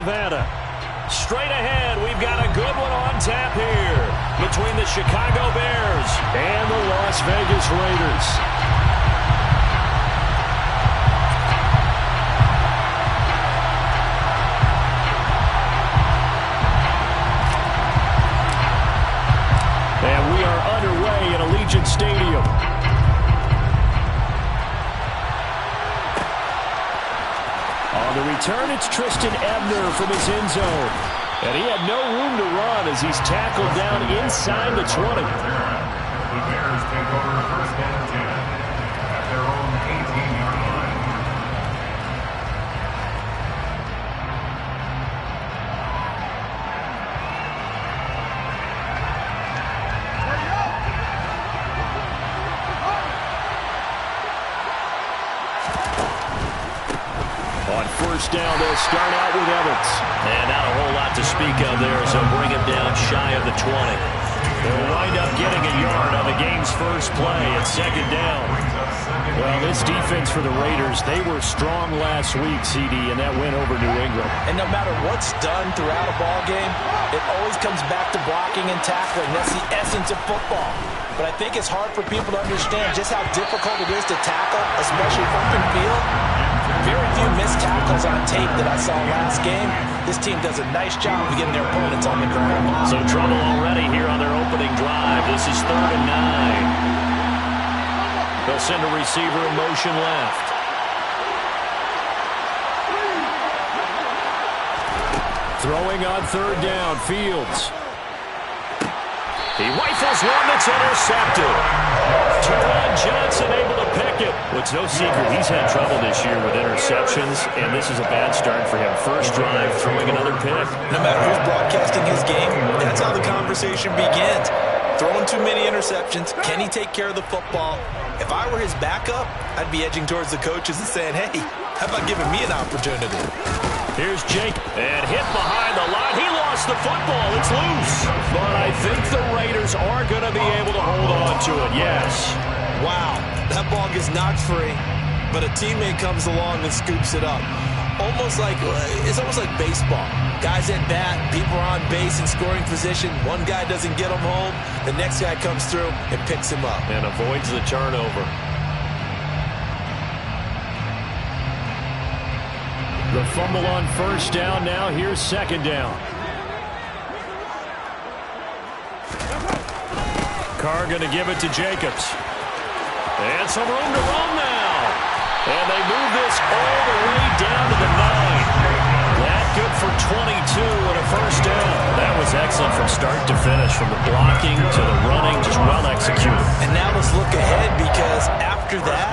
Nevada. Straight ahead, we've got a good one on tap here between the Chicago Bears and the Las Vegas Raiders. And we are underway at Allegiant Stadium. On the return, it's Tristan Ebner from his end zone. And he had no room to run as he's tackled down inside the 20. The Bears take over first and 10 at their own 18-yard line. On first down, they'll start out with Evans. And not a whole lot to speak of there, so bring him down shy of the 20. They'll wind up getting a yard on the game's first play at second down. Well, this defense for the Raiders, they were strong last week, CD, and that went over New England. And no matter what's done throughout a ball game, it always comes back to blocking and tackling. That's the essence of football. But I think it's hard for people to understand just how difficult it is to tackle, especially open field. Very few missed tackles on tape that I saw last game. This team does a nice job of getting their opponents on the ground. So trouble already here on their opening drive. This is 3rd and 9. They'll send a receiver in motion left. Throwing on 3rd down, Fields. He rifles one that's intercepted. Teron Johnson able to pick it. Well, it's no secret he's had trouble this year with interceptions, and this is a bad start for him. First drive, throwing another pick. No matter who's broadcasting his game, that's how the conversation begins. Throwing too many interceptions. Can he take care of the football? If I were his backup, I'd be edging towards the coaches and saying, hey, how about giving me an opportunity? Here's Jake, and hit behind the line. He lost the football. It's loose. But I think the Raiders are going to be able to hold on to it, yes. Wow, that ball gets knocked free, but a teammate comes along and scoops it up. It's almost like baseball. Guys at bat, people are on base in scoring position. One guy doesn't get him home. The next guy comes through and picks him up. And avoids the turnover. The fumble on first down now. Here's second down. Carr going to give it to Jacobs. And some room to run now. And they move this all the way down to the 9. That good for 22 and a first down. That was excellent from start to finish, from the blocking to the running, just well executed. And now let's look ahead, because after that,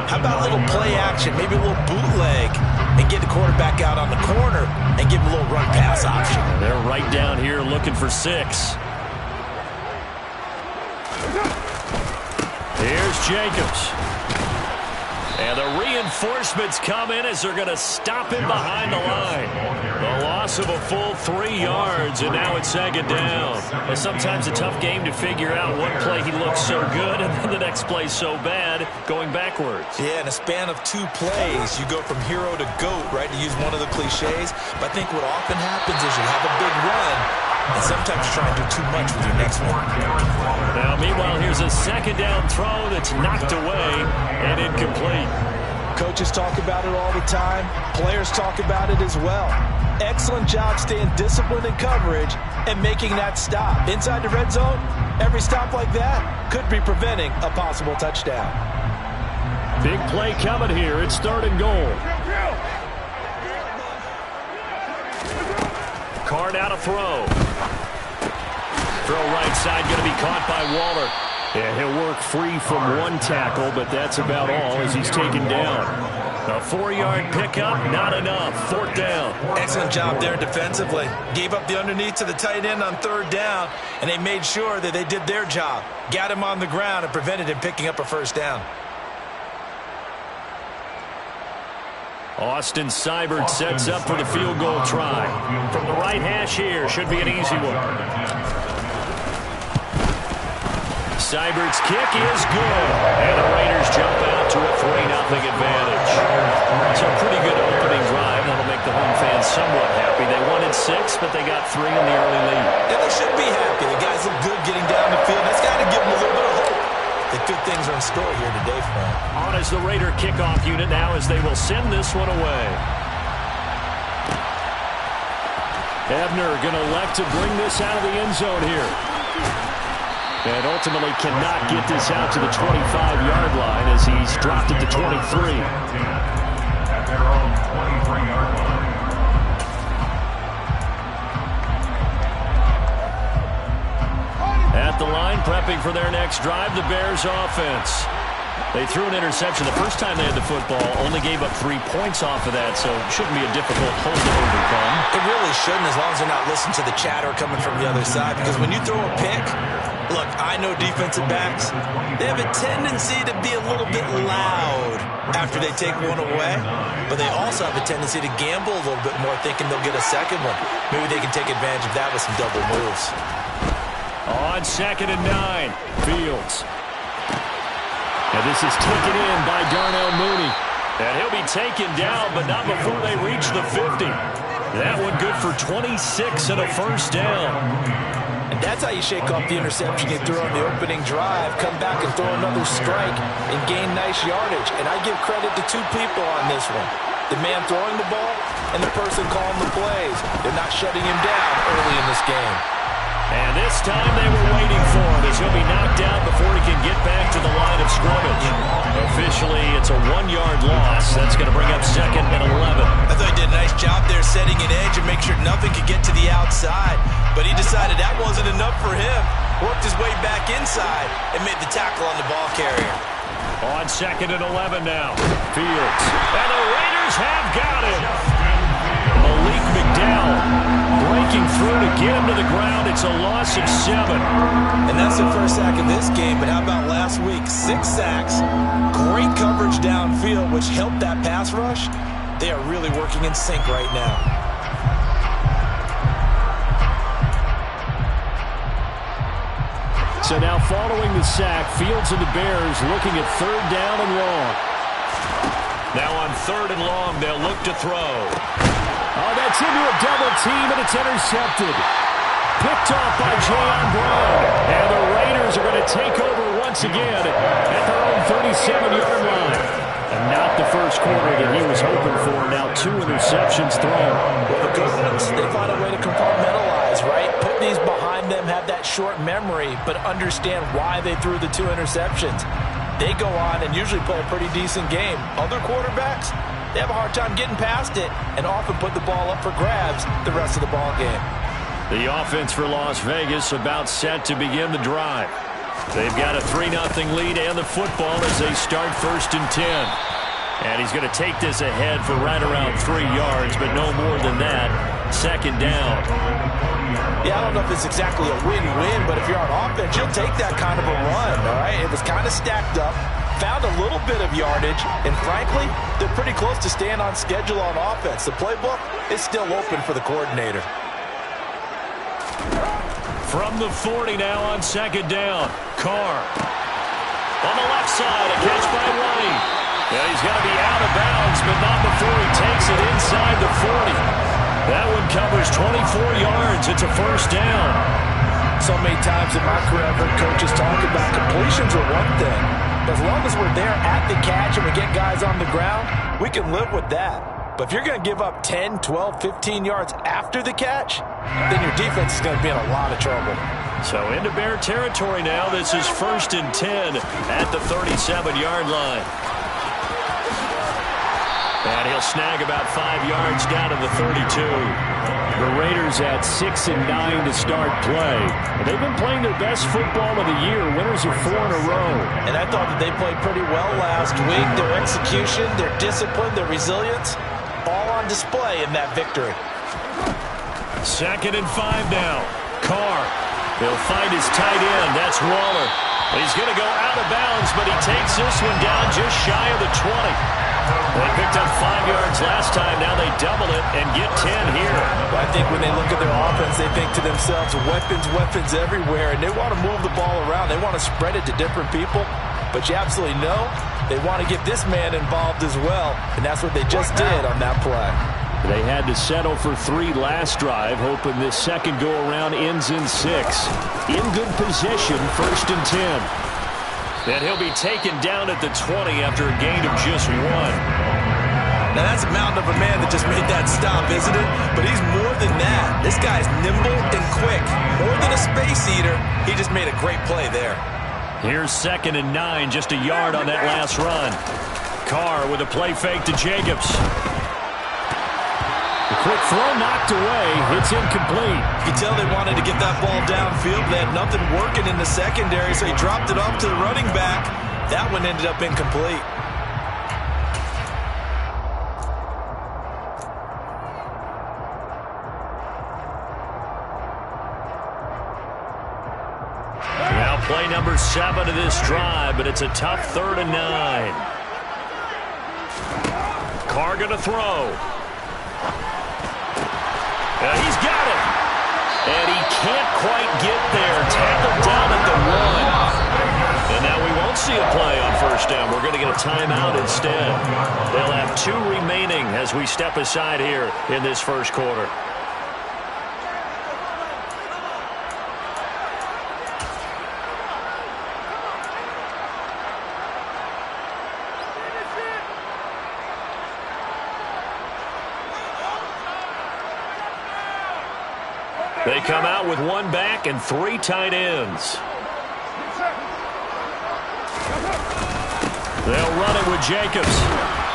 how about a little play action, maybe a little bootleg, and get the quarterback out on the corner and give him a little run pass option. They're right down here looking for 6. Here's Jacobs. And the reinforcements come in as they're going to stop him behind the line. The loss of a full 3 yards, and now it's second down. Well, sometimes a tough game to figure out. One play he looks so good, and then the next play so bad, going backwards. Yeah, in a span of 2 plays, you go from hero to GOAT, right, to use one of the cliches. But I think what often happens is you have a big run, and sometimes you try and do too much with your next one. Now, meanwhile, here's a second down throw that's knocked away and incomplete. Coaches talk about it all the time. Players talk about it as well. Excellent job staying disciplined in coverage and making that stop. Inside the red zone, every stop like that could be preventing a possible touchdown. Big play coming here. It's 3rd and goal. Carr now to throw. Throw right side, going to be caught by Waller. Yeah, he'll work free from one tackle, but that's about all as he's taken down. A 4-yard pickup, not enough. 4th down. Excellent job there defensively. Gave up the underneath to the tight end on 3rd down, and they made sure that they did their job. Got him on the ground and prevented him picking up a first down. Austin Seibert sets up for the field goal try. From the right hash here, should be an easy one. Seibert's kick is good. And the Raiders jump out to a 3-0 advantage. It's a pretty good opening drive. That'll make make the home fans somewhat happy. They wanted 6, but they got 3 in the early lead. And they should be happy. The guys look good getting down the field. That's got to give them a little bit of hope that good things are in store here today for them. On as the Raider kickoff unit now as they will send this one away. Ebner going to elect to bring this out of the end zone here. And ultimately cannot get this out to the 25-yard line as he's dropped it to 23. At their own 23-yard line. At the line, prepping for their next drive, the Bears offense. They threw an interception the first time they had the football, only gave up 3 points off of that, so it shouldn't be a difficult hole to overcome. It really shouldn't, as long as they're not listening to the chatter coming from the other side, because when you throw a pick, look, I know defensive backs, they have a tendency to be a little bit loud after they take one away, but they also have a tendency to gamble a little bit more, thinking they'll get a second one. Maybe they can take advantage of that with some double moves. On 2nd and 9, Fields. And this is taken in by Darnell Mooney. And he'll be taken down, but not before they reach the 50. That one good for 26 and a first down. And that's how you shake off the interception you threw on the opening drive, come back and throw another strike and gain nice yardage. And I give credit to 2 people on this one. The man throwing the ball and the person calling the plays. They're not shutting him down early in this game. And this time they were waiting for him as he'll be knocked out before he can get back to the line of scrimmage. Officially, it's a 1-yard loss. That's going to bring up 2nd and 11. I thought he did a nice job there setting an edge and make sure nothing could get to the outside. But he decided that wasn't enough for him. Worked his way back inside and made the tackle on the ball carrier. On 2nd and 11 now. Fields. And the Raiders have got him. Malik McDowell breaking through to get him to the ground. It's a loss of 7. And that's the first sack of this game, but how about last week? 6 sacks, great coverage downfield, which helped that pass rush. They are really working in sync right now. So now following the sack, Fields and the Bears looking at 3rd down and long. Now on 3rd and long, they'll look to throw. Oh, that's into a double team, and it's intercepted. Picked off by Jayon Brown. And the Raiders are going to take over once again at their own 37-yard line. And not the first quarter that he was hoping for. Now 2 interceptions thrown. Well, the good ones, they find a way to compartmentalize, right? Put these behind them, have that short memory, but understand why they threw the 2 interceptions. They go on and usually play a pretty decent game. Other quarterbacks, they have a hard time getting past it and often put the ball up for grabs the rest of the ball game. The offense for Las Vegas about set to begin the drive. They've got a 3-0 lead and the football as they start 1st and 10. And he's going to take this ahead for right around 3 yards, but no more than that. 2nd down. Yeah, I don't know if it's exactly a win-win, but if you're on offense, you'll take that kind of a run, all right? It was kind of stacked up, found a little bit of yardage, and frankly, they're pretty close to staying on schedule on offense. The playbook is still open for the coordinator. From the 40 now on 2nd down. Carr. On the left side, a catch by Ronnie. Yeah, he's going to be out of bounds, but not before he takes it inside the 40. That one covers 24 yards. It's a first down. So many times in my career, I've heard coaches talk about completions are one thing. As long as we're there at the catch and we get guys on the ground, we can live with that. But if you're going to give up 10, 12, 15 yards after the catch, then your defense is going to be in a lot of trouble. So into Bear territory now. This is 1st and 10 at the 37-yard line. And he'll snag about 5 yards down to the 32. The Raiders at 6 and 9 to start play. They've been playing their best football of the year. Winners of 4 in a row. And I thought that they played pretty well last week. Their execution, their discipline, their resilience, all on display in that victory. 2nd and 5 now. Carr. He'll find his tight end. That's Waller. He's going to go out of bounds, but he takes this one down just shy of the 20. They picked up 5 yards last time. Now they double it and get 10 here. I think when they look at their offense, they think to themselves, weapons, weapons everywhere, and they want to move the ball around. They want to spread it to different people, but you absolutely know they want to get this man involved as well, and that's what they just did on that play. They had to settle for 3 last drive, hoping this second go-around ends in 6. In good position, 1st and 10. And he'll be taken down at the 20 after a gain of just 1. Now, that's a mountain of a man that just made that stop, isn't it? But he's more than that. This guy's nimble and quick. More than a space eater, he just made a great play there. Here's 2nd and 9, just a yard on that last run. Carr with a play fake to Jacobs. The quick throw knocked away. It's incomplete. You can tell they wanted to get that ball downfield. They had nothing working in the secondary, so he dropped it off to the running back. That one ended up incomplete. Now play number 7 of this drive, but it's a tough 3rd and 9. Carr going to throw. He's got it. And he can't quite get there. Tackled down at the 1. And now we won't see a play on 1st down. We're going to get a timeout instead. They'll have 2 remaining as we step aside here in this 1st quarter. They come out with 1 back and 3 tight ends. They'll run it with Jacobs.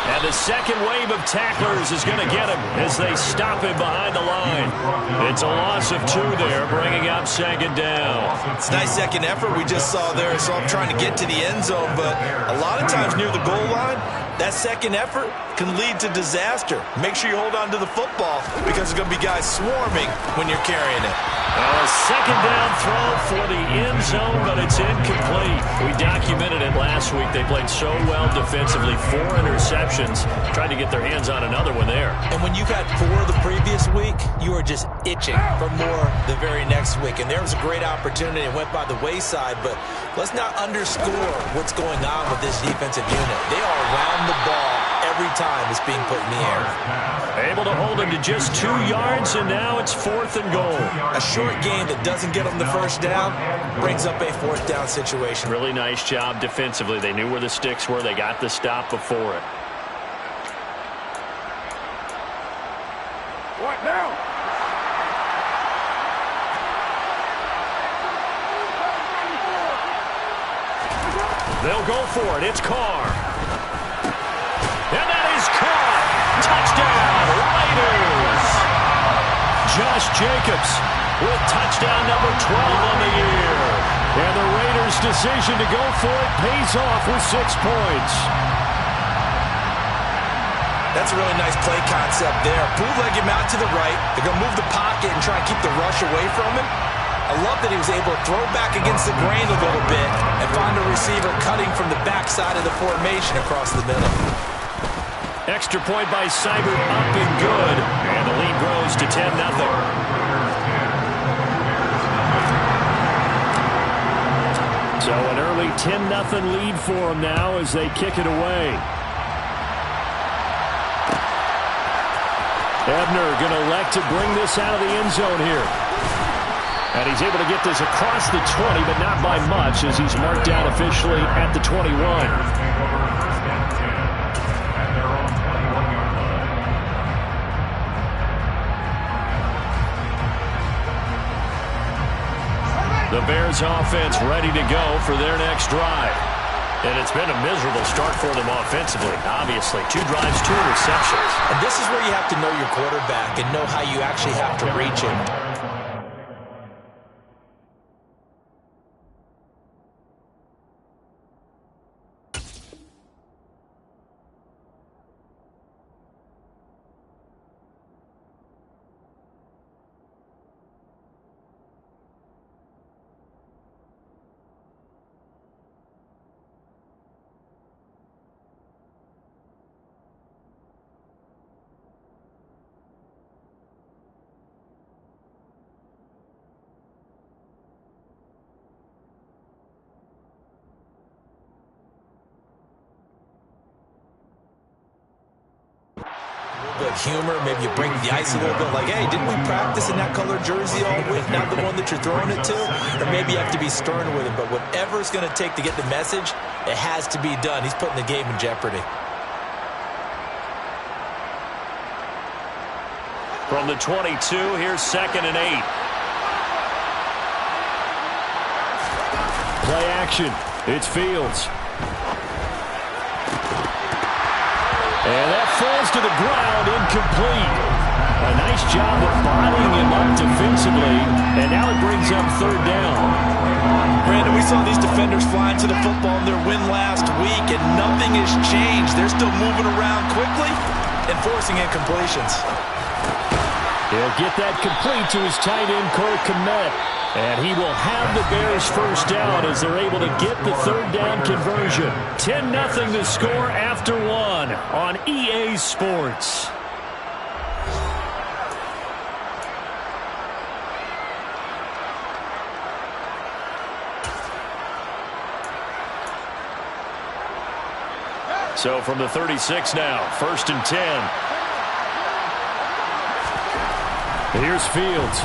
And the second wave of tacklers is going to get him as they stop him behind the line. It's a loss of 2 there, bringing up 2nd down. It's a nice second effort we just saw there. So I'm trying to get to the end zone, but a lot of times near the goal line, that second effort can lead to disaster. Make sure you hold on to the football because there's going to be guys swarming when you're carrying it. A 2nd down throw for the end zone, but it's incomplete. We documented it last week. They played so well defensively. 4 interceptions. Tried to get their hands on another one there. And when you got 4 the previous week, you are just itching for more the very next week. And there was a great opportunity. It went by the wayside, but let's not underscore what's going on with this defensive unit. They are around the ball every time it's being put in the air. Able to hold him to just 2 yards, and now it's 4th and goal. A short game that doesn't get them the 1st down brings up a 4th down situation. Really nice job defensively. They knew where the sticks were. They got the stop before it. What now? They'll go for it. It's Carr. And that is caught. Touchdown, Raiders. Josh Jacobs with touchdown number 12 on the year. And the Raiders' decision to go for it pays off with 6 points. That's a really nice play concept there. Bootleg him out to the right. They're going to move the pocket and try and keep the rush away from him. I love that he was able to throw back against the grain a little bit and find a receiver cutting from the backside of the formation across the middle. Extra point by Seibert, up and good. And the lead grows to 10-0. So an early 10-0 lead for them now as they kick it away. Ebner going to elect to bring this out of the end zone here. And he's able to get this across the 20, but not by much as he's marked down officially at the 21. The Bears offense ready to go for their next drive. And it's been a miserable start for them offensively, obviously. 2 drives, 2 receptions. And this is where you have to know your quarterback and know how you actually have to reach him. of humor. Maybe you break the ice a little bit, like, hey, didn't we practice in that color jersey all week, not the one that you're throwing it to? Or maybe you have to be stern with him, but whatever it's going to take to get the message, it has to be done. He's putting the game in jeopardy. From the 22, here's 2nd and 8. Play action. It's Fields. And that falls to the ground, incomplete. A nice job of bodying him up defensively, and now it brings up 3rd down. Brandon, we saw these defenders flying to the football in their win last week, and nothing has changed. They're still moving around quickly and forcing incompletions. He'll get that complete to his tight end, Cole Kmet. And he will have the Bears first down as they're able to get the 3rd down conversion. 10-0 the score after 1 on EA Sports. So from the 36 now, 1st and 10. Here's Fields.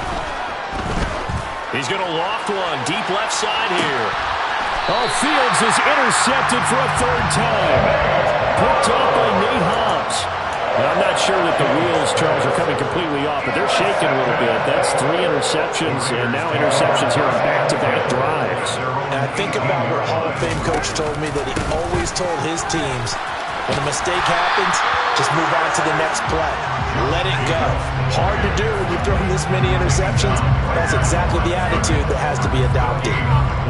He's going to loft one deep left side here. Oh, Fields is intercepted for a 3rd time. Picked off by Nate Hobbs. And I'm not sure that the wheels, Charles, are coming completely off, but they're shaking a little bit. That's 3 interceptions, and now interceptions here on back-to-back drives. And I think about what Hall of Fame coach told me, that he always told his teams, when a mistake happens, just move on to the next play. Let it go. Hard to do when you've thrown this many interceptions. That's exactly the attitude that has to be adopted.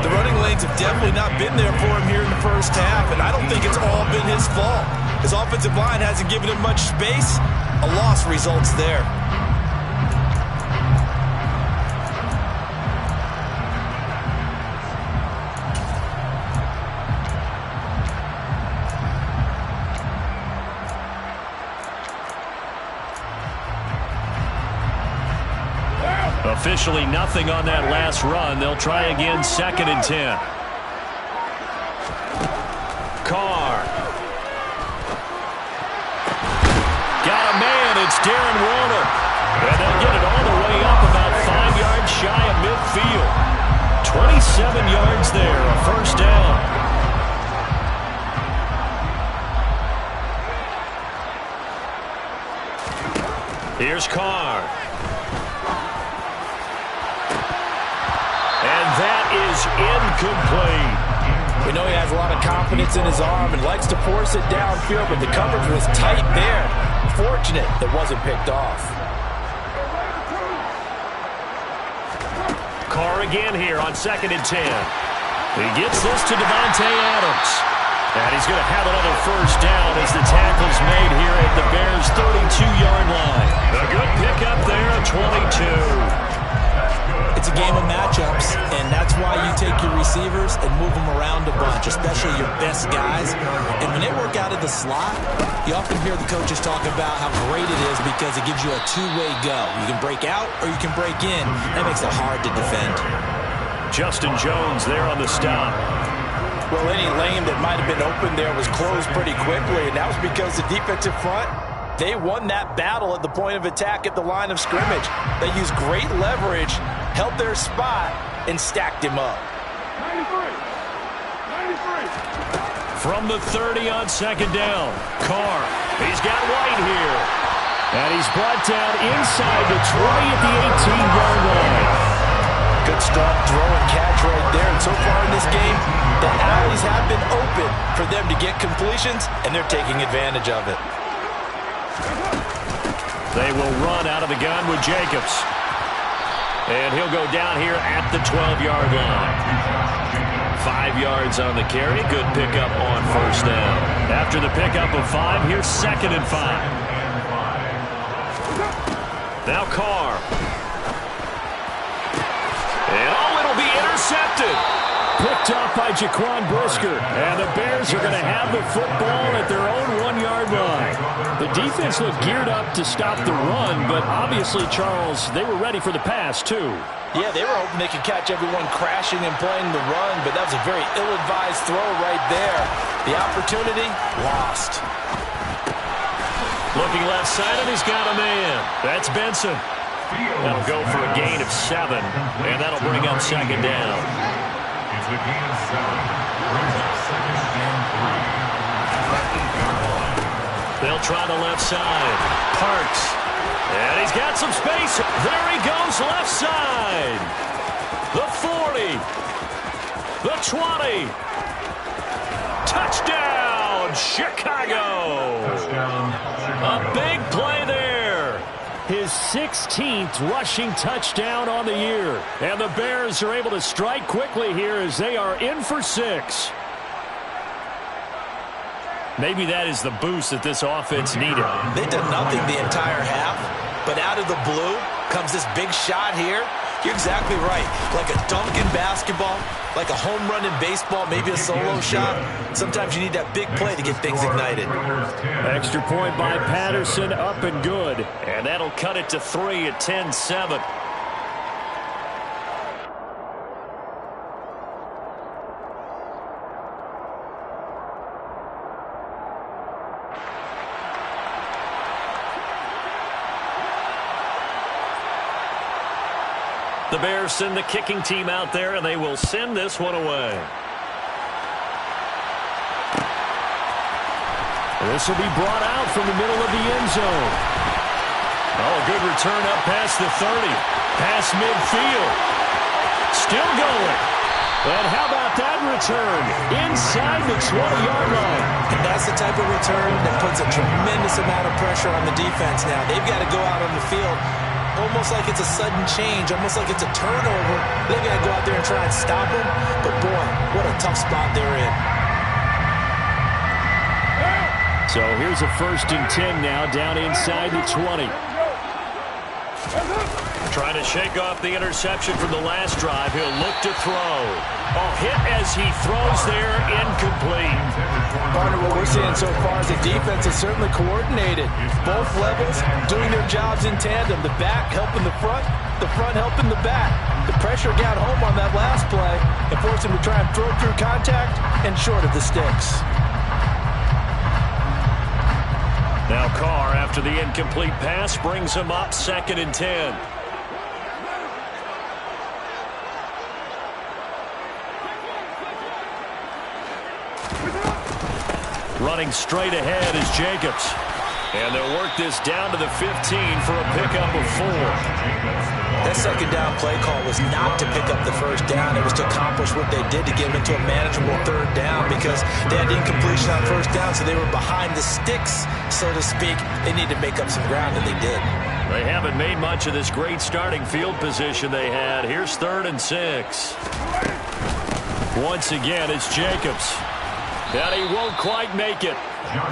The running lanes have definitely not been there for him here in the first half, and I don't think it's all been his fault. His offensive line hasn't given him much space. A loss results there. Officially nothing on that last run. They'll try again, 2nd and 10. Carr. Got a man. It's Darren Waller. And they'll get it all the way up about 5 yards shy of midfield. 27 yards there, a 1st down. Here's Carr. And that is incomplete. We know he has a lot of confidence in his arm and likes to force it downfield, but the coverage was tight there. Fortunate it wasn't picked off. Carr again here on 2nd and 10. He gets this to Davante Adams. And he's going to have another 1st down as the tackle's made here at the Bears' 32-yard line. A good pickup there, 22. It's a game of matchups, and that's why you take your receivers and move them around a bunch, especially your best guys. And when they work out of the slot, you often hear the coaches talk about how great it is because it gives you a two-way go. You can break out or you can break in. That makes it hard to defend. Justin Jones there on the stop. Well, any lane that might have been open there was closed pretty quickly, and that was because the defensive front, they won that battle at the point of attack at the line of scrimmage. They used great leverage, held their spot, and stacked him up. 93. From the 30 on 2nd down. Carr. He's got White here. And he's brought down inside the 20 at the 18-yard line. Good strong throw and catch right there. And so far in this game, the alleys have been open for them to get completions, and they're taking advantage of it. They will run out of the gun with Jacobs. And he'll go down here at the 12-yard line. 5 yards on the carry. Good pickup on 1st down. After the pickup of 5, here's 2nd and 5. Now Carr. And it'll be intercepted. Picked off by Jaquan Brisker. And the Bears are going to have the football at their own 1-yard line. The defense looked geared up to stop the run, but obviously, Charles, they were ready for the pass, too. Yeah, they were hoping they could catch everyone crashing and playing the run, but that was a very ill-advised throw right there. The opportunity, lost. Looking left side, and he's got a man. That's Benson. That'll go for a gain of 7, and that'll bring up second down. It's a gain of 7. Brings up second and 3. They'll try the left side. Parks. And he's got some space. There he goes, left side. The 40. The 20. Touchdown, Chicago. Touchdown, Chicago. A big play there. His 16th rushing touchdown on the year. And the Bears are able to strike quickly here as they are in for 6. Maybe that is the boost that this offense needed. They did nothing the entire half, but out of the blue comes this big shot here. You're exactly right. Like a dunk in basketball, like a home run in baseball, maybe a solo shot. Sometimes you need that big play to get things ignited. Extra point by Patterson, up and good. And that'll cut it to 3 at 10-7. The Bears send the kicking team out there, and they will send this one away. This will be brought out from the middle of the end zone. Oh, good return up past the 30. Past midfield. Still going. And how about that return? Inside the 20-yard line. And that's the type of return that puts a tremendous amount of pressure on the defense now. They've got to go out on the field almost like it's a sudden change, almost like it's a turnover. They've got to go out there and try and stop them. But, boy, what a tough spot they're in. So here's a 1st and 10 now, down inside the 20. Trying to shake off the interception from the last drive. He'll look to throw. Oh, hit as he throws there, incomplete. Partner, what we're seeing so far is the defense is certainly coordinated. Both levels doing their jobs in tandem. The back helping the front helping the back. The pressure got home on that last play and forced him to try and throw through contact and short of the sticks. Now Carr, after the incomplete pass, brings him up 2nd and 10. Running straight ahead is Jacobs. And they'll work this down to the 15 for a pickup of 4. That second down play call was not to pick up the first down. It was to accomplish what they did to get them into a manageable 3rd down because they had incompletion on 1st down, so they were behind the sticks, so to speak. They needed to make up some ground, and they did. They haven't made much of this great starting field position they had. Here's 3rd and 6. Once again, it's Jacobs. And he won't quite make it.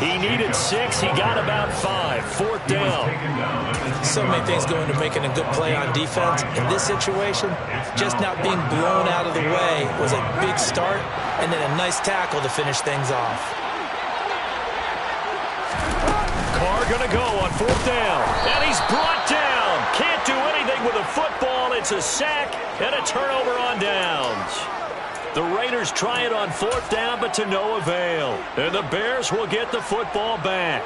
He needed 6. He got about 5. 4th down. So many things go into making a good play on defense. In this situation, just not being blown out of the way was a big start, and then a nice tackle to finish things off. Carr going to go on 4th down. And he's brought down. Can't do anything with a football. It's a sack and a turnover on downs. The Raiders try it on 4th down, but to no avail. And the Bears will get the football back.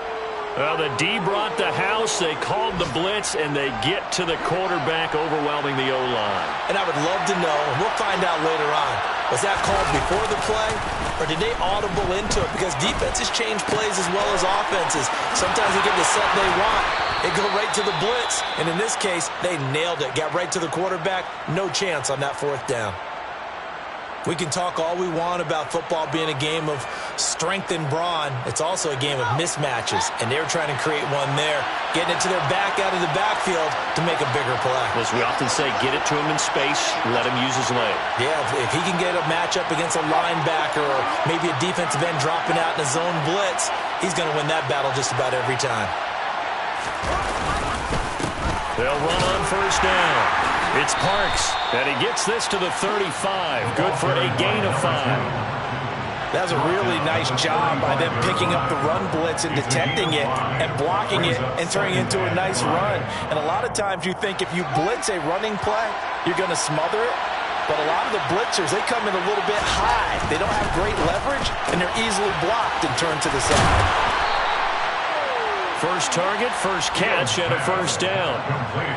Well, the D brought the house. They called the blitz, and they get to the quarterback, overwhelming the O-line. And I would love to know, and we'll find out later on, was that called before the play, or did they audible into it? Because defenses change plays as well as offenses. Sometimes they get the set they want. They go right to the blitz. And in this case, they nailed it. Got right to the quarterback. No chance on that 4th down. We can talk all we want about football being a game of strength and brawn. It's also a game of mismatches, and they're trying to create one there, getting it to their back out of the backfield to make a bigger play. As we often say, get it to him in space, let him use his leg. Yeah, if he can get a matchup against a linebacker or maybe a defensive end dropping out in a zone blitz, he's going to win that battle just about every time. They'll run on 1st down. It's Parks, and he gets this to the 35. Good for a gain of 5. That was a really nice job by them picking up the run blitz and detecting it and blocking it and turning it into a nice run. And a lot of times you think if you blitz a running play, you're going to smother it. But a lot of the blitzers, they come in a little bit high. They don't have great leverage, and they're easily blocked and turned to the side. First target, first catch, and a first down.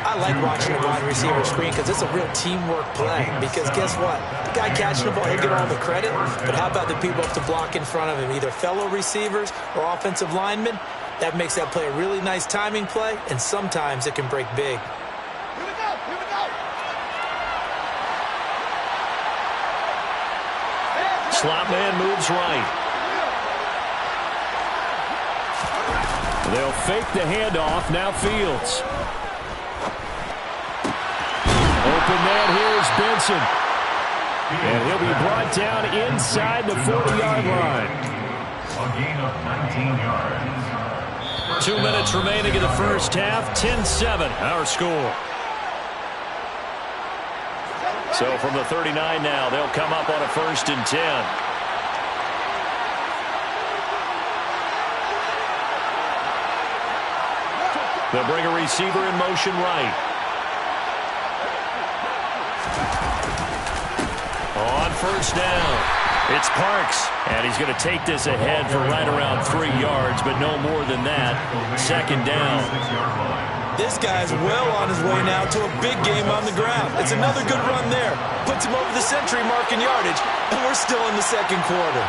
I like watching the wide receiver screen because it's a real teamwork play. Because guess what? The guy catching the ball, he'll get all the credit. But how about the people up to block in front of him, either fellow receivers or offensive linemen? That makes that play a really nice timing play, and sometimes it can break big. Slot man moves right. They'll fake the handoff. Now Fields. Open man here is Benson. And he'll be brought down inside the 40-yard line. A gain of 19 yards. 2 minutes remaining in the first half. 10-7, our score. So from the 39 now, they'll come up on a 1st and 10. They'll bring a receiver in motion right. On 1st down, it's Parks. And he's going to take this ahead for right around 3 yards, but no more than that. 2nd down. This guy's well on his way now to a big game on the ground. It's another good run there. Puts him over the century mark in yardage, and we're still in the 2nd quarter.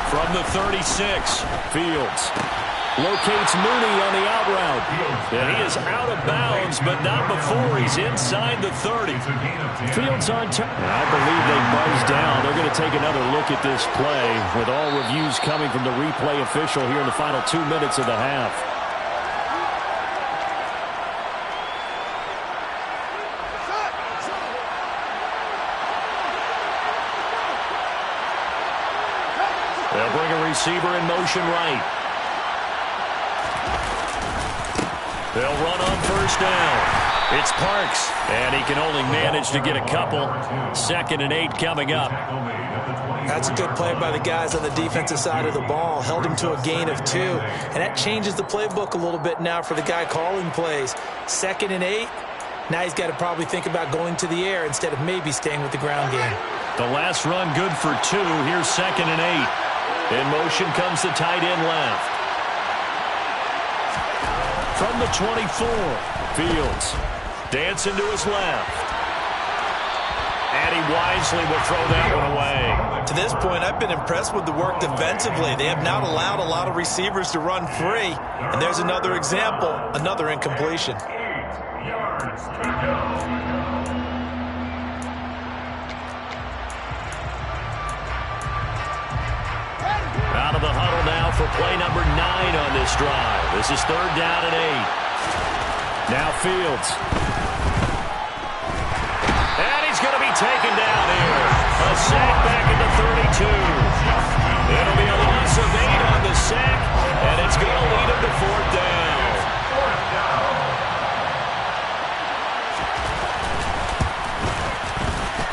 From the 36, Fields locates Mooney on the out route. And he is out of bounds, but not before he's inside the 30. Fields on turn. I believe they buzzed down. They're going to take another look at this play with all reviews coming from the replay official here in the final 2 minutes of the half. They'll bring a receiver in motion right. They'll run on 1st down. It's Parks, and he can only manage to get a couple. 2nd and 8 coming up. That's a good play by the guys on the defensive side of the ball. Held him to a gain of 2, and that changes the playbook a little bit now for the guy calling plays. 2nd and 8. Now he's got to probably think about going to the air instead of maybe staying with the ground game. The last run good for 2. Here's 2nd and 8. In motion comes the tight end left. From the 24, Fields dancing to his left. And he wisely will throw that one away. To this point, I've been impressed with the work defensively. They have not allowed a lot of receivers to run free. And there's another example, another incompletion. 8 yards to go. Out of the huddle now for play number 9 on this drive. This is 3rd down and 8. Now Fields. And he's going to be taken down here. A sack back at the 32. It'll be a loss of 8 on the sack, and it's going to lead him to 4th down.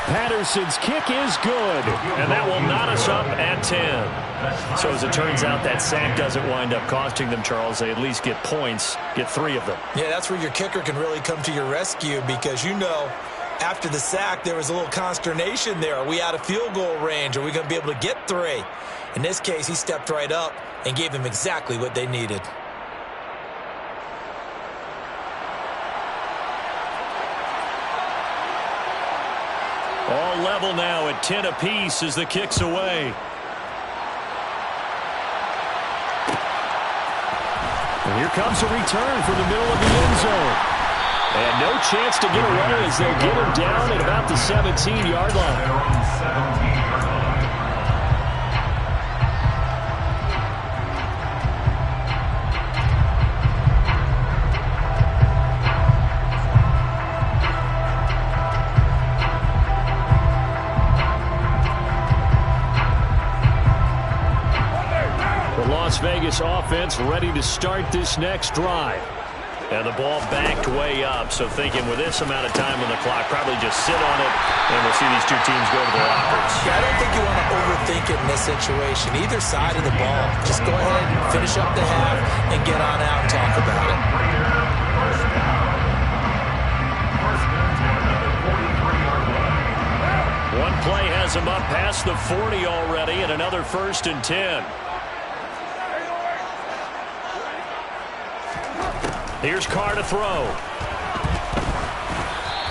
Patterson's kick is good, and that will knot us up at 10. So as it turns out, that sack doesn't wind up costing them, Charles. They at least get points, get 3 of them. Yeah, that's where your kicker can really come to your rescue because, you know, after the sack, there was a little consternation there. Are we out of field goal range? Are we going to be able to get 3? In this case, he stepped right up and gave them exactly what they needed. All level now at 10 apiece as the kick's away. And here comes a return from the middle of the end zone. And no chance to get away as they'll get him down at about the 17-yard line. Las Vegas offense ready to start this next drive. And the ball backed way up, so thinking with this amount of time on the clock, probably just sit on it, and we'll see these two teams go to the lockers. Yeah, I don't think you want to overthink it in this situation. Either side of the ball. Just go ahead and finish up the half and get on out and talk about it. One play has him up past the 40 already, and another 1st and 10. Here's Carr to throw.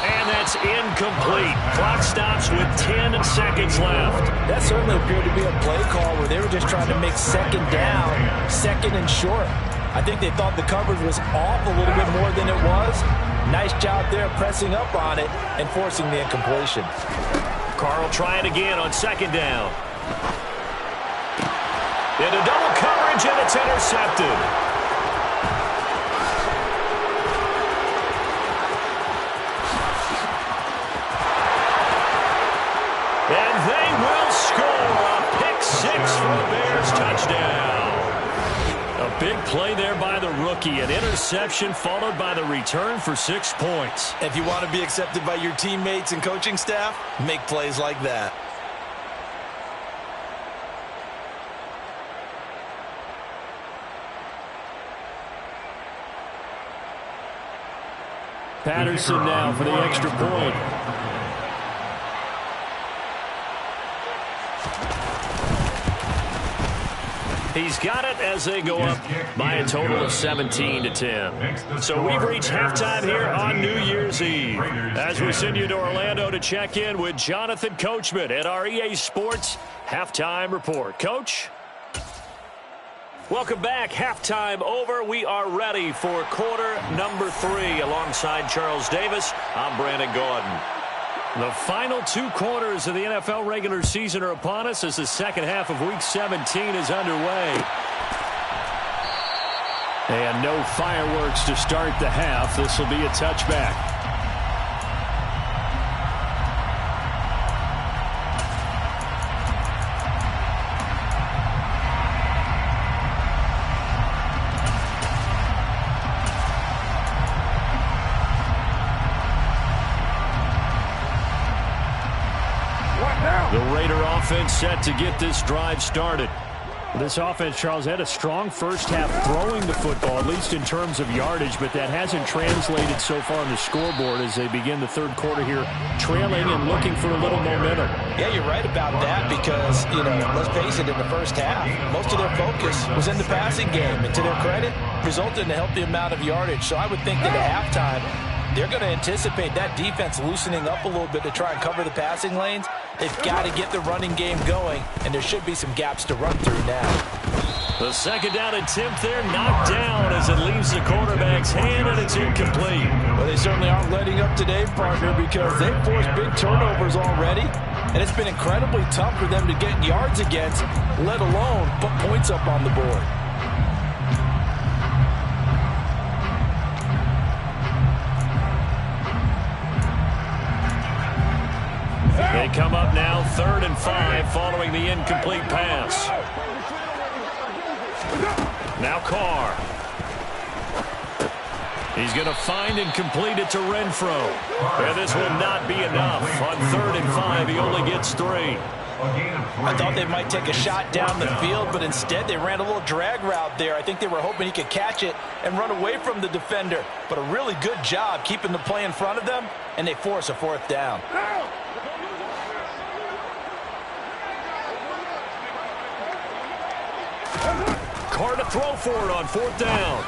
And that's incomplete. Clock stops with 10 seconds left. That certainly appeared to be a play call where they were just trying to make second down, second and short. I think they thought the coverage was off a little bit more than it was. Nice job there pressing up on it and forcing the incompletion. Carr will try it again on second down. Into double coverage, and it's intercepted. And they will score a pick six for the Bears touchdown. A big play there by the rookie. An interception followed by the return for 6 points. If you want to be accepted by your teammates and coaching staff, make plays like that. Patterson now for the extra point. He's got it as they go up by a total of 17-10. So we've reached halftime here on New Year's Eve. As we send you to Orlando to check in with Jonathan Coachman at our EA Sports Halftime Report. Coach? Welcome back. Halftime over. We are ready for quarter number 3. Alongside Charles Davis, I'm Brandon Gordon. The final 2 quarters of the NFL regular season are upon us as the second half of Week 17 is underway. And no fireworks to start the half. This will be a touchback. The Raider offense set to get this drive started. This offense, Charles, had a strong first half throwing the football, at least in terms of yardage, but that hasn't translated so far on the scoreboard as they begin the third quarter here, trailing and looking for a little momentum. Yeah, you're right about that because, let's face it, in the first half, most of their focus was in the passing game, and to their credit, resulted in a healthy amount of yardage. So I would think that at halftime, they're going to anticipate that defense loosening up a little bit to try and cover the passing lanes. They've got to get the running game going, and there should be some gaps to run through now. The second down attempt there knocked down as it leaves the quarterback's hand, and it's incomplete. Well, they certainly aren't letting up today, partner, because they've forced big turnovers already, and it's been incredibly tough for them to get yards against, let alone put points up on the board. They come up now 3rd and 5 following the incomplete pass. Now Carr. He's going to find and complete it to Renfro. And this will not be enough. On 3rd and 5, he only gets 3. I thought they might take a shot down the field, but instead they ran a little drag route there. I think they were hoping he could catch it and run away from the defender. But a really good job keeping the play in front of them, and they force a 4th down. Carr to throw for it on 4th down.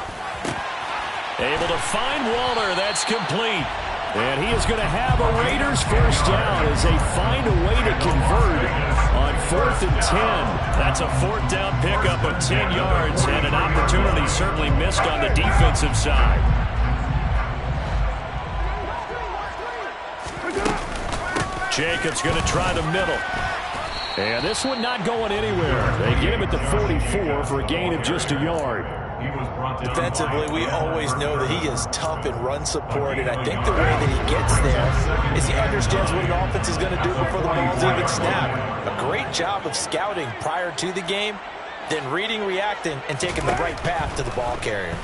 Able to find Waller. That's complete. And he is going to have a Raiders first down as they find a way to convert on 4th and 10. That's a 4th down pickup of 10 yards and an opportunity certainly missed on the defensive side. Jacobs going to try the middle. And this one not going anywhere. They get him at the 44 for a gain of just a yard. Defensively, we always know that he is tough in run support, and I think the way that he gets there is he understands what an offense is going to do before the ball's even snapped. A great job of scouting prior to the game, then reading, reacting, and taking the right path to the ball carrier.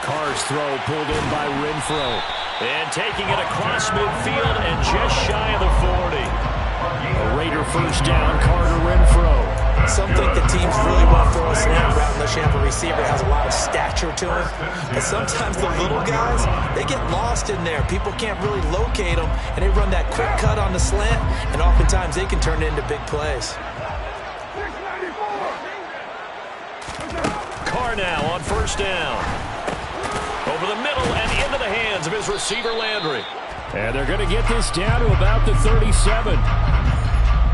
Carr's throw pulled in by Renfro. And taking it across midfield and just shy of the 40. A Raider first down, Carr to Renfro. Some think the teams really want to throw a snap route unless you have a receiver that has a lot of stature to him. But sometimes the little guys, they get lost in there. People can't really locate them, and they run that quick cut on the slant, and oftentimes they can turn it into big plays. Carr Carr now on first down. Over the middle and into the hands of his receiver, Landry. And they're going to get this down to about the 37.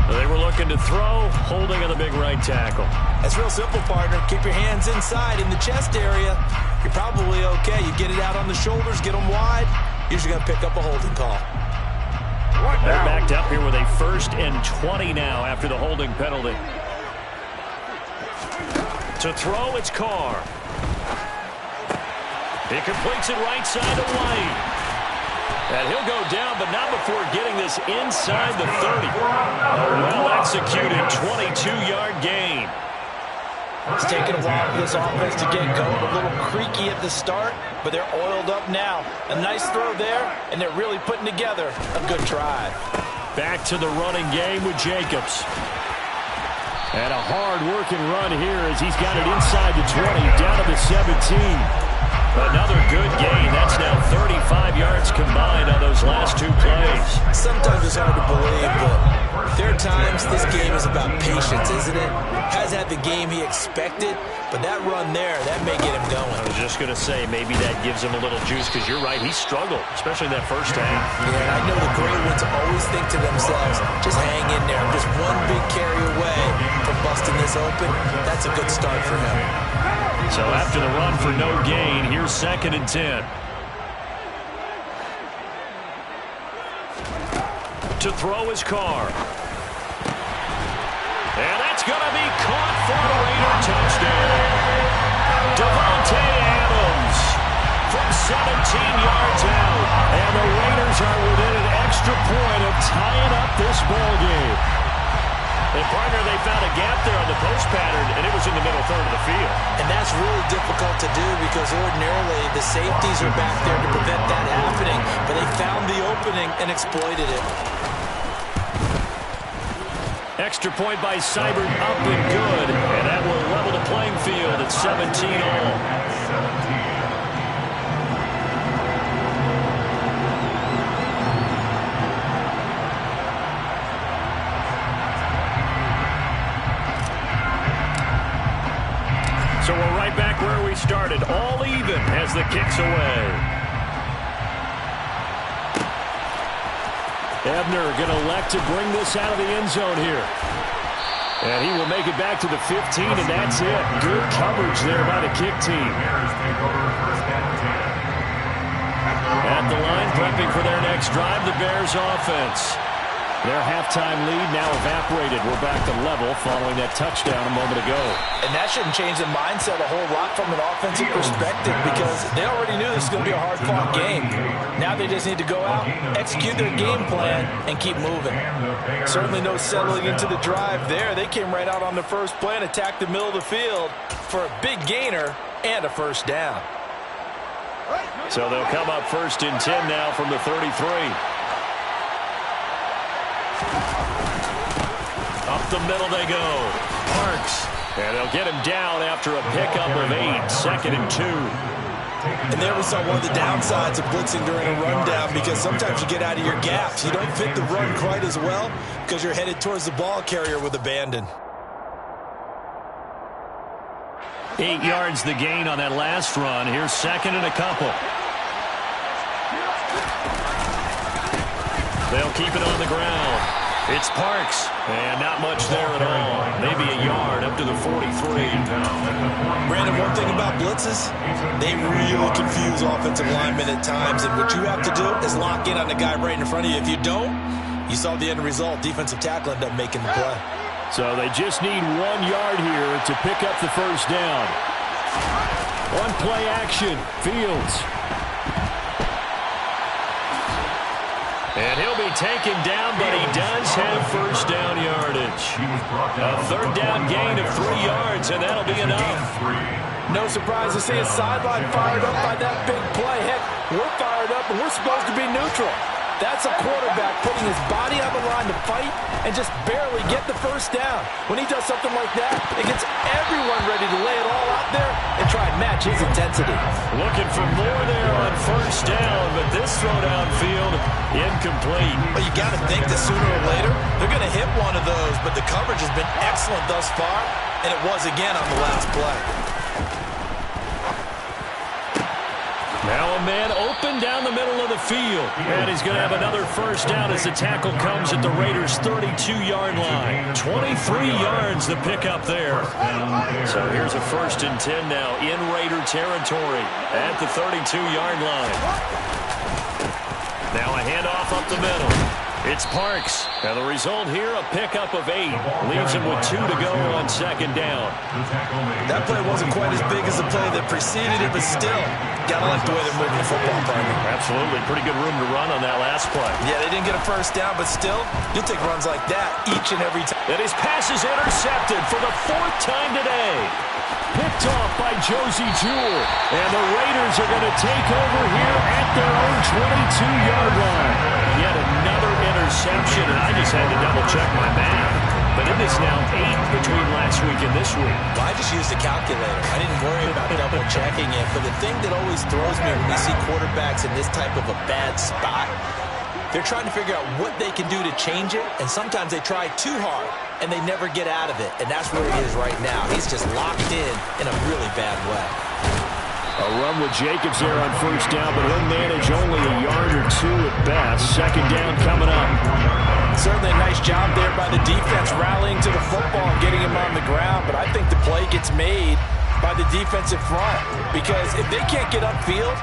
They were looking to throw, holding on the big right tackle. That's real simple, partner. Keep your hands inside in the chest area. You're probably okay. You get it out on the shoulders, get them wide. Usually going to pick up a holding call. They're backed up here with a 1st and 20 now after the holding penalty. To throw, it's Carr. He completes it right side to White. And he'll go down, but not before getting this inside the 30. A well-executed 22-yard gain. It's taken a while for this offense to get going. A little creaky at the start, but they're oiled up now. A nice throw there, and they're really putting together a good drive. Back to the running game with Jacobs. And a hard-working run here as he's got it inside the 20, down to the 17. Another good gain. That's now 35 yards combined on those last 2 plays. Sometimes it's hard to believe, but there are times this game is about patience, isn't it? Hasn't had the game he expected, but that run there, that may get him going. I was just going to say, maybe that gives him a little juice, because you're right, he struggled, especially in that first half. Yeah, and I know the great ones always think to themselves, just hang in there. Just one big carry away from busting this open. That's a good start for him. So after the run for no gain, here's 2nd and 10. To throw his Carr. And that's going to be caught for a Raider touchdown. Devontae Adams from 17 yards out. And the Raiders are within an extra point of tying up this ball game. And, partner, they found a gap there on the post pattern, and it was in the middle third of the field. And that's really difficult to do because ordinarily the safeties are back there to prevent that happening, but they found the opening and exploited it. Extra point by Seibert, up and good, and that will level the playing field at 17 all. 17. So we're right back where we started, all even as the kick's away. Ebner going to elect to bring this out of the end zone here. And he will make it back to the 15, and that's it. Good coverage there by the kick team. At the line, prepping for their next drive, the Bears offense. Their halftime lead now evaporated. We're back to level following that touchdown a moment ago. And that shouldn't change the mindset a whole lot from an offensive perspective because they already knew this was going to be a hard-fought game. Now they just need to go out, execute their game plan, and keep moving. Certainly no settling into the drive there. They came right out on the first play and attacked the middle of the field for a big gainer and a first down. So they'll come up 1st and 10 now from the 33. Up the middle they go. Parks. And they'll get him down after a pickup of 8. 2nd and 2. And there we saw one of the downsides of blitzing during a rundown because sometimes you get out of your gaps. You don't fit the run quite as well because you're headed towards the ball carrier with abandon. 8 yards the gain on that last run. Here's 2nd and a couple. They'll keep it on the ground. It's Parks, and not much there at all. Maybe a yard up to the 43. Brandon, one thing about blitzes, they really confuse offensive linemen at times, and what you have to do is lock in on the guy right in front of you. If you don't, you saw the end result. Defensive tackle ended up making the play. So they just need 1 yard here to pick up the first down. On play action, Fields. And he'll be taken down, but he does have first down yardage. A 3rd down gain of 3 yards, and that'll be enough. No surprise to see a sideline fired up by that big play. Heck, we're fired up, and we're supposed to be neutral. That's a quarterback putting his body on the line to fight and just barely get the first down. When he does something like that, it gets everyone ready to lay it all out there and try and match his intensity. Looking for more there on first down, but this throw downfield incomplete. Well, you got to think that sooner or later they're going to hit one of those, but the coverage has been excellent thus far, and it was again on the last play. Now a man open down the middle of the field. And he's going to have another first down as the tackle comes at the Raiders' 32-yard line. 23 yards the pickup there. So here's a 1st and 10 now in Raider territory at the 32-yard line. Now a handoff up the middle. It's Parks. And the result here, a pickup of 8. Leaves him with 2 to go on 2nd down. That play wasn't quite as big as the play that preceded it, but still, gotta like the way they're moving the football, partner. Absolutely. Pretty good room to run on that last play. Yeah, they didn't get a first down, but still, you'll take runs like that each and every time. And his pass is intercepted for the 4th time today. Picked off by Josie Jewell. And the Raiders are going to take over here at their own 22-yard line. Yet another interception, and I just had to double-check my math. But it is now 8 between last week and this week. Well, I just used a calculator. I didn't worry about double-checking it. But the thing that always throws me when we see quarterbacks in this type of a bad spot, they're trying to figure out what they can do to change it, and sometimes they try too hard, and they never get out of it. And that's where he is right now. He's just locked in a really bad way. A run with Jacobs there on 1st down, but he'll manage only a yard or 2 at best. 2nd down coming up. Certainly a nice job there by the defense rallying to the football and getting him on the ground, but I think the play gets made by the defensive front because if they can't get upfield,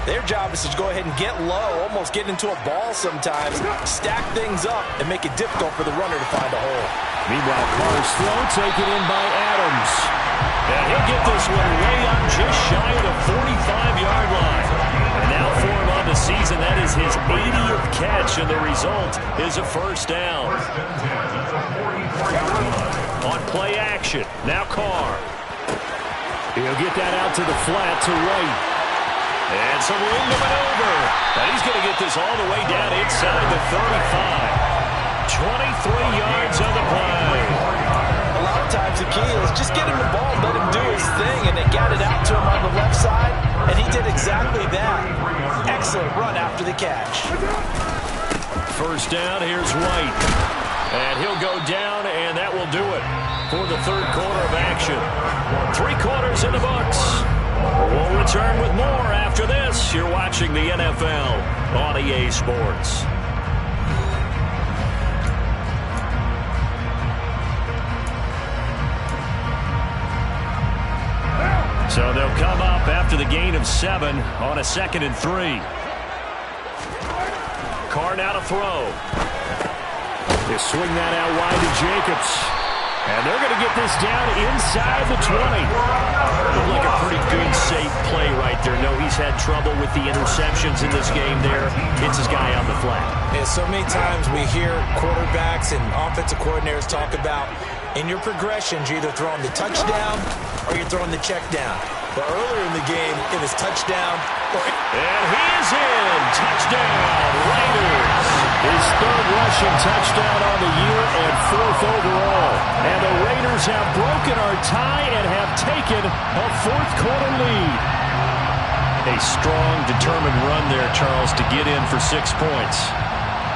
their job is to go ahead and get low, almost get into a ball sometimes, stack things up, and make it difficult for the runner to find a hole. Meanwhile, Carr's throw taken in by Adams. And he'll get this one way up just shy of the 45-yard line. And now for him on the season, that is his 80th catch, and the result is a 1st down. On play action, now Carr. He'll get that out to the flat to White. And some room to maneuver. And he's going to get this all the way down inside the 35. 23 yards on the play. A lot of times the key is just get him the ball, let him do his thing, and they got it out to him on the left side, and he did exactly that. Excellent run after the catch. 1st down, here's White. And he'll go down, and that will do it for the 3rd quarter of action. 3 quarters in the books. We'll return with more after this. You're watching the NFL on EA Sports. So they'll come up after the gain of 7 on a 2nd and 3. Carr now to throw. They swing that out wide to Jacobs. And they're going to get this down inside the 20. Looked like a pretty good, safe play right there. No, he's had trouble with the interceptions in this game there. Gets his guy on the flat. Yeah, so many times we hear quarterbacks and offensive coordinators talk about in your progressions, you're either throwing the touchdown or you're throwing the check down. But earlier in the game, it was touchdown. And he is in. Touchdown, Raiders. His 3rd rushing touchdown on the year and 4th overall. And the Raiders have broken our tie and have taken a 4th quarter lead. A strong, determined run there, Charles, to get in for 6 points.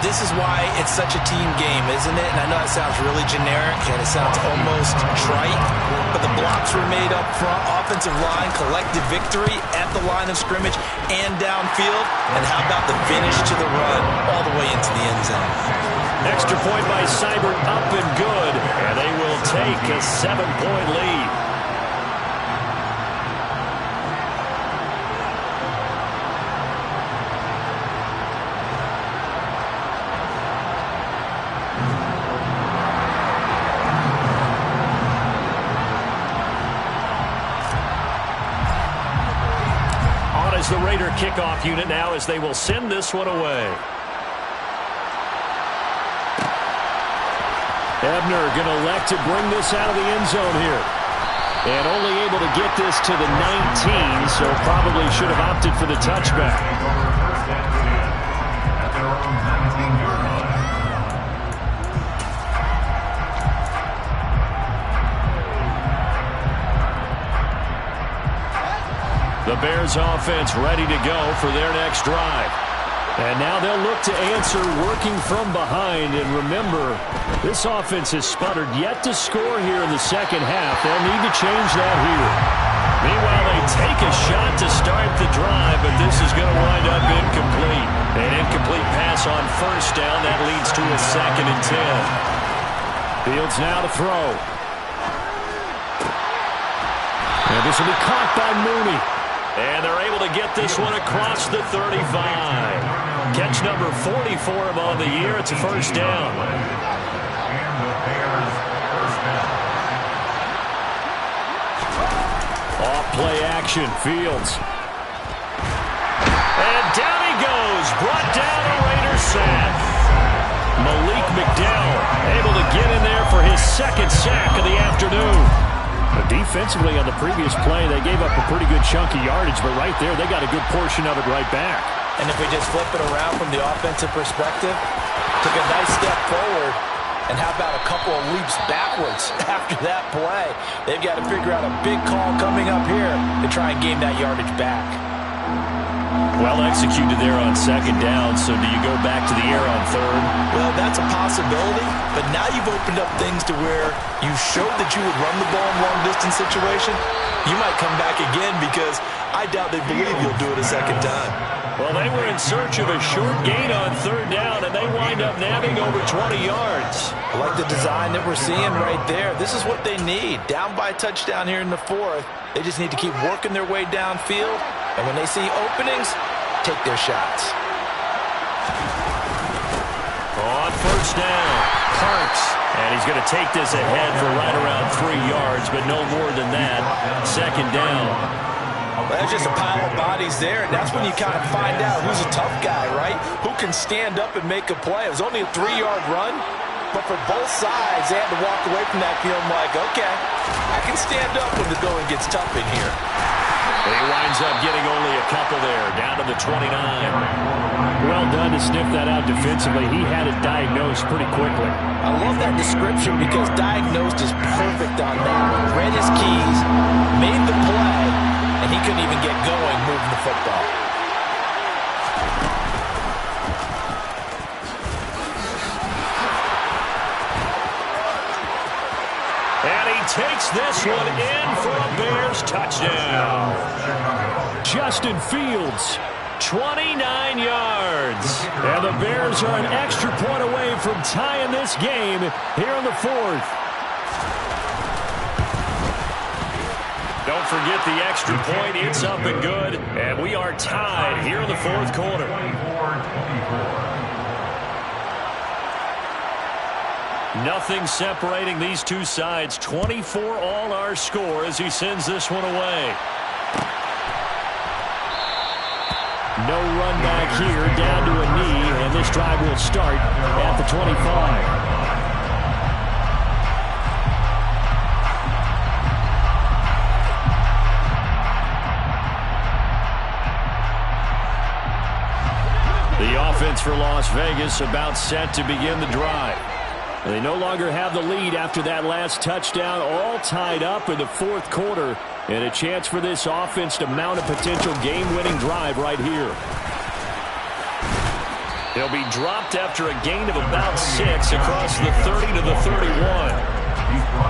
This is why it's such a team game, isn't it? And I know it sounds really generic and it sounds almost trite, but the blocks were made up front, offensive line, collective victory at the line of scrimmage and downfield. And how about the finish to the run all the way into the end zone? Extra point by Seibert, up and good, and they will take a 7-point lead. The Raider kickoff unit now as they will send this one away. Ebner going to elect to bring this out of the end zone here. And only able to get this to the 19, so probably should have opted for the touchback. The Bears offense ready to go for their next drive. And now they'll look to answer working from behind. And remember, this offense has sputtered yet to score here in the 2nd half. They'll need to change that here. Meanwhile, they take a shot to start the drive, but this is is going to wind up incomplete. An incomplete pass on first down. That leads to a 2nd and 10. Fields now to throw. And this will be caught by Mooney. And they're able to get this one across the 35. Catch number 40 for him on the year. It's a first down. And the Bears first down. Off play action, Fields. And down he goes. Brought down a Raider sack. Malik McDowell able to get in there for his 2nd sack of the afternoon. But defensively on the previous play, they gave up a pretty good chunk of yardage, but right there, they got a good portion of it right back. And if we just flip it around from the offensive perspective, took a nice step forward, and how about a couple of leaps backwards after that play? They've got to figure out a big call coming up here to try and gain that yardage back. Well executed there on 2nd down, so do you go back to the air on 3rd? Well, that's a possibility, but now you've opened up things to where you showed that you would run the ball in long-distance situation. You might come back again because I doubt they believe you'll do it a 2nd time. Well, they were in search of a short gain on 3rd down, and they wind up nabbing over 20 yards. I like the design that we're seeing right there. This is what they need. Down by a touchdown here in the 4th. They just need to keep working their way downfield, and when they see openings, take their shots. On 1st down, Parks. And he's going to take this ahead for right around 3 yards, but no more than that. 2nd down. Well, there's just a pile of bodies there, and that's when you kind of find out who's a tough guy, right? Who can stand up and make a play. It was only a 3-yard run, but for both sides, they had to walk away from that feeling like, okay, I can stand up when the going gets tough in here. And he winds up getting only a couple there, down to the 29. Well done to sniff that out defensively. He had it diagnosed pretty quickly. I love that description because diagnosed is perfect on that one. Read his keys, made the play, and he couldn't even get going moving the football. And he takes this one in for a Bears touchdown. Justin Fields. 29 yards. And the Bears are an extra point away from tying this game here in the 4th. Don't forget the extra point. It's up and good. And we are tied here in the 4th quarter. 24-24. Nothing separating these two sides. 24 all our score as he sends this one away. No run back here, down to a knee, and this drive will start at the 25. The offense for Las Vegas about set to begin the drive. They no longer have the lead after that last touchdown, all tied up in the 4th quarter, and a chance for this offense to mount a potential game-winning drive right here. He'll be dropped after a gain of about 6 across the 30 to the 31.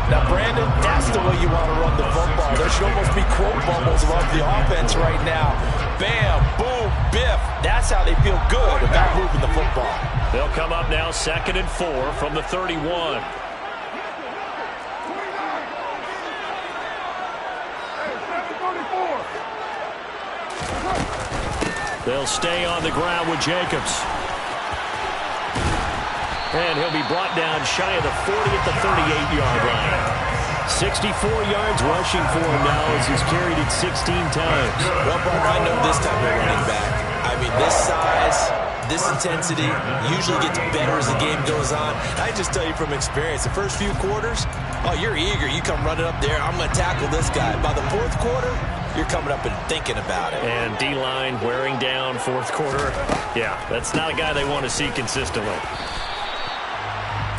Now, Brandon, that's the way you want to run the football. There should almost be quote bubbles above the offense right now. Bam, boom, biff. That's how they feel good about moving the football. They'll come up now 2nd and 4 from the 31. They'll stay on the ground with Jacobs. And he'll be brought down shy of the 40 at the 38-yard line. 64 yards rushing for him now as he's carried it 16 times. Well, Bart, I know this type of running back. I mean, this size, this intensity usually gets better as the game goes on. I just tell you from experience, the first few quarters, oh, you're eager. You come running up there, I'm going to tackle this guy. By the 4th quarter, you're coming up and thinking about it. And D-line wearing down 4th quarter. Yeah, that's not a guy they want to see consistently.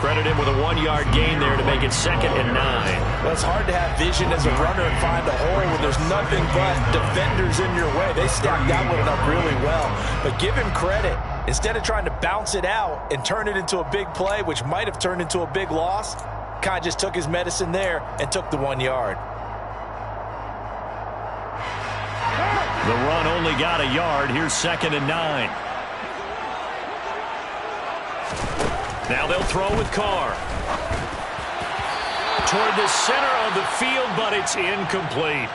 Credit him with a 1-yard gain there to make it 2nd and 9. Well, it's hard to have vision as a runner and find a hole when there's nothing but defenders in your way. They stacked that one up really well. But give him credit. Instead of trying to bounce it out and turn it into a big play, which might have turned into a big loss, kind of just took his medicine there and took the 1 yard. The run only got a yard. Here's 2nd and 9. Now they'll throw with Carr. Toward the center of the field, but it's incomplete.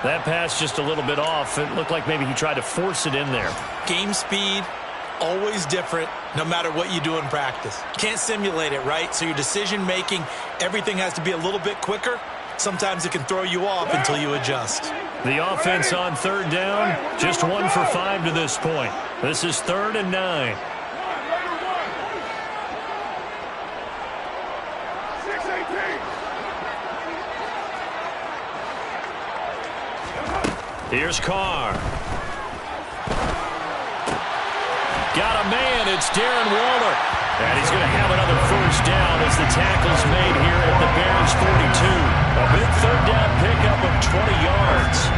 That pass just a little bit off. It looked like maybe he tried to force it in there. Game speed, always different, no matter what you do in practice. You can't simulate it, right? So your decision-making, everything has to be a little bit quicker. Sometimes it can throw you off until you adjust. The offense on 3rd down, just 1 for 5 to this point. This is 3rd and 9. Here's Carr. Got a man. It's Darren Waller. And he's going to have another first down as the tackle's made here at the Bears 42. A big 3rd down pickup of 20 yards.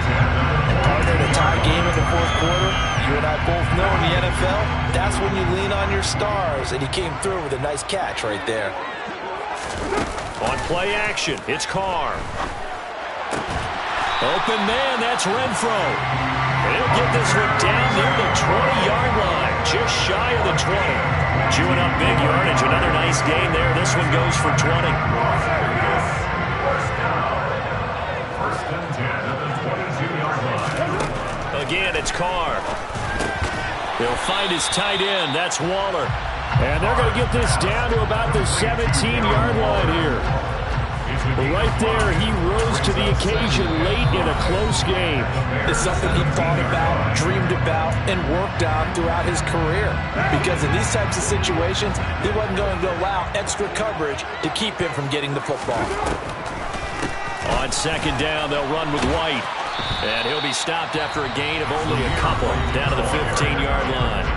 And partner, in a tie game in the 4th quarter, you and I both know in the NFL, that's when you lean on your stars. And he came through with a nice catch right there. On play action, it's Carr. Open man, that's Renfro. And he'll get this one down near the 20-yard line, just shy of the 20. Chewing up big yardage, another nice gain there. This one goes for 20. First and 10 at the 22-yard line. Again, it's Carr. He'll find his tight end. That's Waller. And they're going to get this down to about the 17-yard line here. Right there, he rose to the occasion late in a close game. It's something he thought about, dreamed about, and worked on throughout his career. Because in these types of situations, he wasn't going to allow extra coverage to keep him from getting the football. On 2nd down, they'll run with White. And he'll be stopped after a gain of only a couple down to the 15-yard line.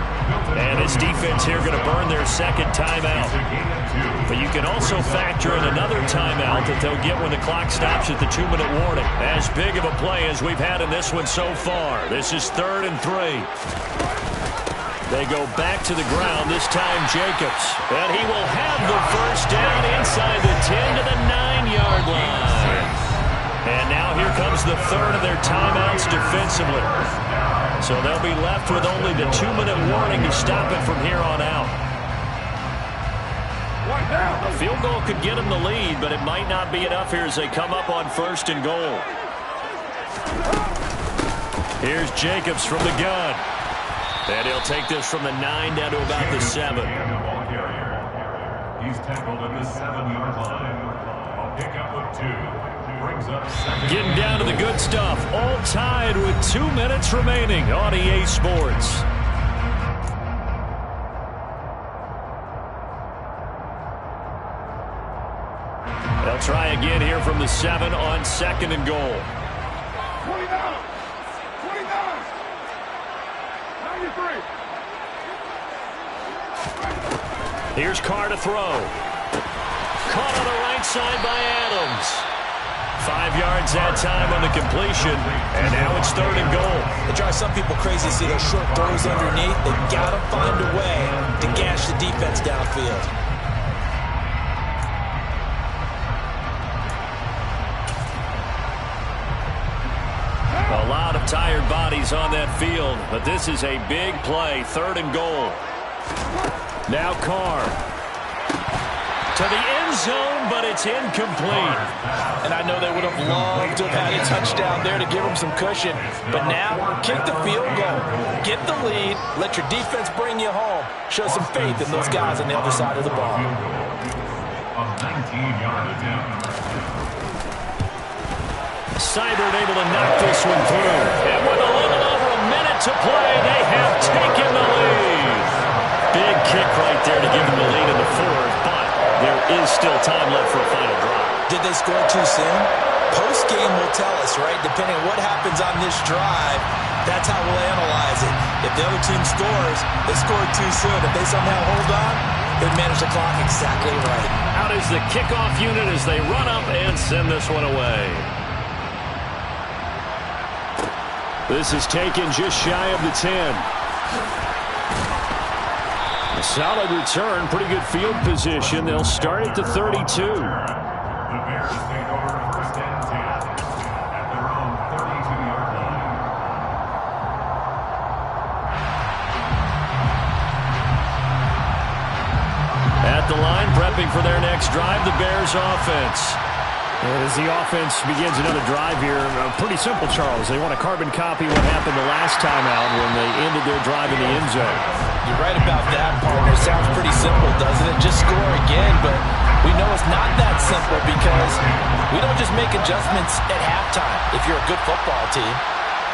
And this defense here going to burn their 2nd timeout. But you can also factor in another timeout that they'll get when the clock stops at the 2-minute warning. As big of a play as we've had in this one so far. This is 3rd and 3. They go back to the ground, this time Jacobs. And he will have the first down inside the 10 to the 9-yard line. And now here comes the 3rd of their timeouts defensively. So they'll be left with only the 2-minute warning to stop it from here on out. A field goal could get them the lead, but it might not be enough here as they come up on 1st and goal. Here's Jacobs from the gun. And he'll take this from the 9 down to about the 7. He's tackled at the 7-yard line. A pickup of 2. Brings up 2nd. Getting down to the good stuff. All tied with 2 minutes remaining on EA Sports. They'll try again here from the 7 on 2nd and goal. 29. 93. Here's Carr to throw. Caught on the right side by Adams. 5 yards that time on the completion, and now it's 3rd and goal. It drives some people crazy to see those short throws underneath. They've got to find a way to gash the defense downfield. A lot of tired bodies on that field, but this is a big play, 3rd and goal. Now Carr. To the end zone, but it's incomplete. And I know they would have loved to have had a touchdown there to give them some cushion. But now, kick the field goal. Get the lead. Let your defense bring you home. Show some faith in those guys on the other side of the ball. A 19-yard attempt. Seibert able to knock this one through. And with a little over a minute to play, they have taken the lead. Big kick right there to give them the lead in the 4th, but there is still time left for a final drive. Did they score too soon? Post-game will tell us, right? Depending on what happens on this drive, that's how we'll analyze it. If the other team scores, they scored too soon. If they somehow hold on, they manage the clock exactly right. Out is the kickoff unit as they run up and send this one away. This is taken just shy of the 10. A solid return, pretty good field position. They'll start at the 32. The Bears take over 1st and 10 at their own 32-yard line. looking for their next drive, the Bears offense. As the offense begins another drive here, pretty simple, Charles. They want to carbon copy what happened the last time out when they ended their drive in the end zone. You're right about that, partner. It sounds pretty simple, doesn't it? Just score again, but we know it's not that simple because we don't just make adjustments at halftime if you're a good football team.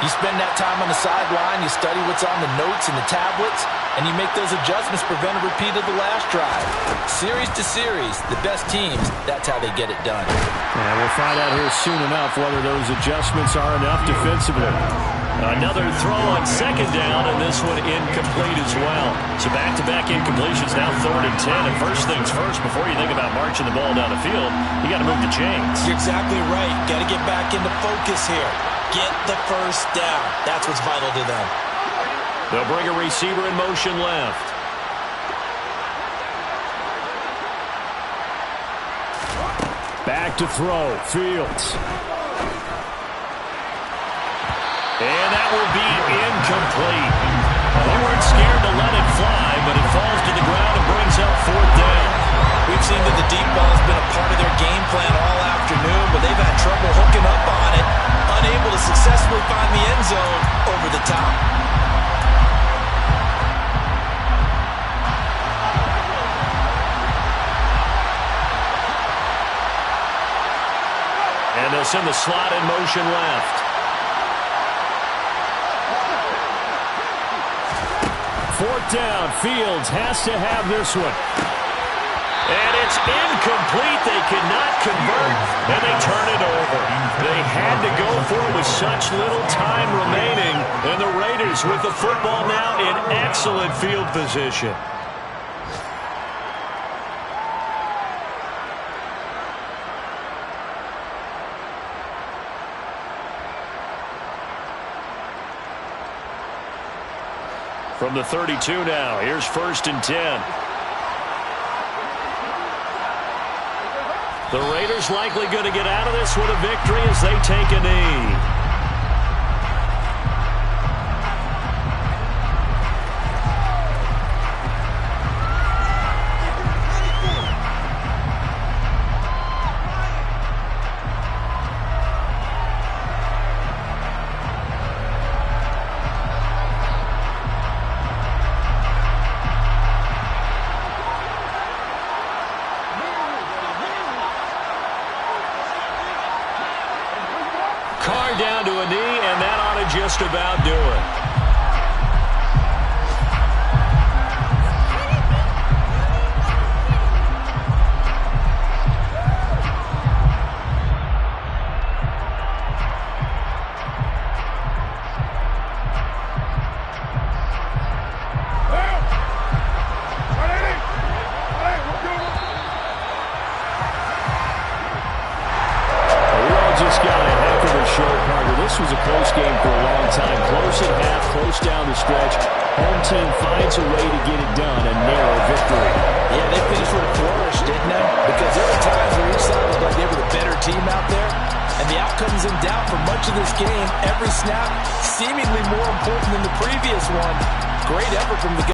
You spend that time on the sideline, you study what's on the notes and the tablets, and you make those adjustments, prevent a repeat of the last drive. Series to series, the best teams, that's how they get it done. And we'll find out here soon enough whether those adjustments are enough defensively. Another throw on second down, and this one incomplete as well. So back-to-back incompletions, now 3rd and 10. And first things first, before you think about marching the ball down the field, you got to move the chains. You're exactly right. Got to get back into focus here. Get the first down. That's what's vital to them. They'll bring a receiver in motion left. Back to throw. Fields. And that will be incomplete. They weren't scared to let it fly, but it falls to the ground and brings up 4th down. We've seen that the deep ball has been a part of their game plan all afternoon, but they've had trouble hooking up on it, unable to successfully find the end zone over the top. And they'll send the slot in motion left. 4th down. Fields has to have this one. And it's incomplete. They cannot convert, and they turn it over. They had to go for it with such little time remaining, and the Raiders with the football now in excellent field position. From the 32 now, here's 1st and 10. The Raiders likely going to get out of this with a victory as they take a knee. Carr down to a knee, and that ought to just about do it. This was a close game for a long time. Close at half, close down the stretch. Home team finds a way to get it done, a narrow victory. Yeah, they finished with a flourish, didn't they? Because there were times where each side looked like they were the better team out there. And the outcome's in doubt for much of this game. Every snap seemingly more important than the previous one. Great effort from the guys.